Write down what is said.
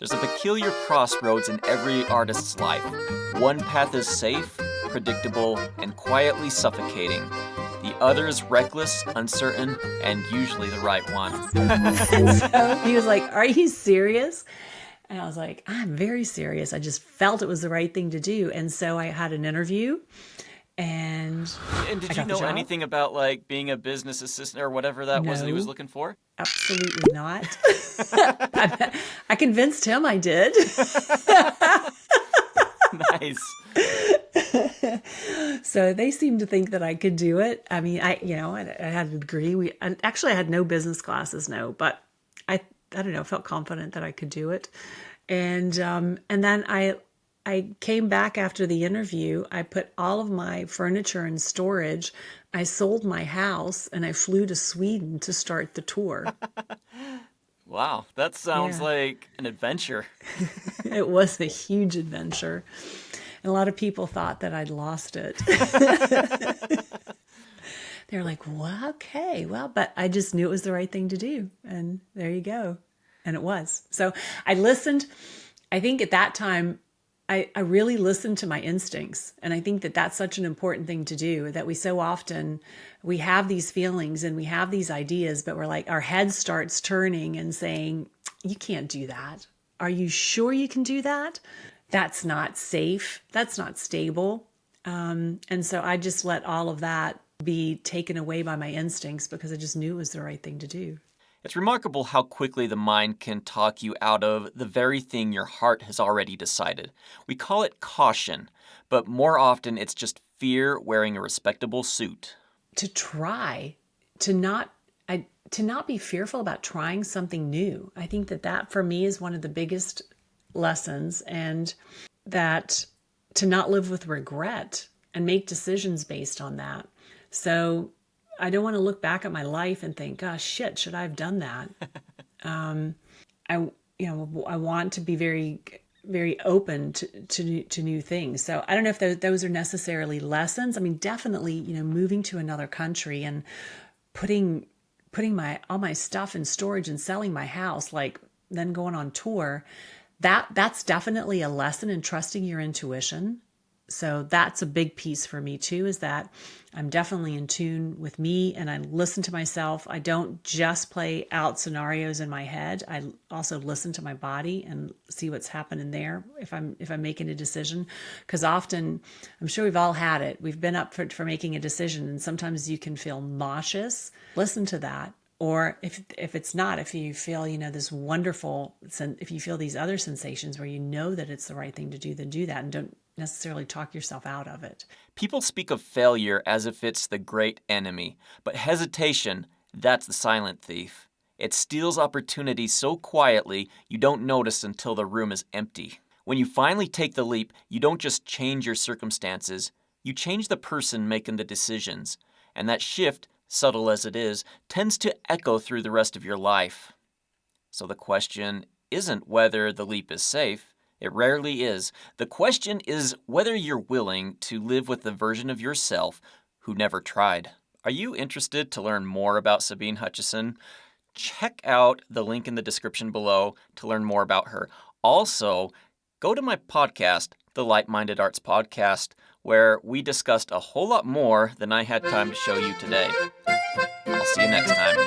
There's a peculiar crossroads in every artist's life. One path is safe, predictable, and quietly suffocating. The other is reckless, uncertain, and usually the right one. And so he was like, "Are you serious?" And I was like, "I'm very serious. I just felt it was the right thing to do." And so I had an interview and And did I you got the know job. anything about like being a business assistant or whatever that was that he was No, looking for? absolutely not. I convinced him I did. Nice. So they seemed to think that I could do it. I mean, I had a degree. I had no business classes, no, but I don't know, felt confident that I could do it. And then I came back after the interview. I put all of my furniture in storage. I sold my house and I flew to Sweden to start the tour. Wow, that sounds Yeah, like an adventure. it was a huge adventure. And a lot of people thought that I'd lost it. They're like, well, okay, well, but I just knew it was the right thing to do. And there you go. And it was. So I listened. I think at that time, I really listened to my instincts. And I think that that's such an important thing to do, that we so often, we have these feelings and we have these ideas, but we're like, our head starts turning and saying, you can't do that. Are you sure you can do that? That's not safe. That's not stable. And so I just let all of that be taken away by my instincts because I just knew it was the right thing to do. It's remarkable how quickly the mind can talk you out of the very thing your heart has already decided. We call it caution, but more often it's just fear wearing a respectable suit. To try, to not, to not be fearful about trying something new. I think that that for me is one of the biggest lessons, and that to not live with regret and make decisions based on that. So I don't want to look back at my life and think, gosh, shit, should I have done that? I want to be very, very open to new things. So I don't know if those are necessarily lessons. I mean, definitely, moving to another country and putting all my stuff in storage and selling my house, like then going on tour, that's definitely a lesson in trusting your intuition. So that's a big piece for me too, is that I'm definitely in tune with me and I listen to myself. I don't just play out scenarios in my head. I also listen to my body and see what's happening there if I'm making a decision. Because often, I'm sure we've all had it. We've been up for making a decision and sometimes you can feel nauseous. Listen to that. Or if it's not, if you feel, this wonderful, if you feel these other sensations where you know that it's the right thing to do, then do that and don't necessarily talk yourself out of it. People speak of failure as if it's the great enemy, but hesitation, that's the silent thief. It steals opportunity so quietly you don't notice until the room is empty. When you finally take the leap, you don't just change your circumstances, you change the person making the decisions. And that shift, subtle as it is, tends to echo through the rest of your life. So the question isn't whether the leap is safe. It rarely is. The question is whether you're willing to live with the version of yourself who never tried. Are you interested to learn more about Sabine Hutchison? Check out the link in the description below to learn more about her. Also, go to my podcast, the Light Minded Arts Podcast, where we discussed a whole lot more than I had time to show you today. I'll see you next time.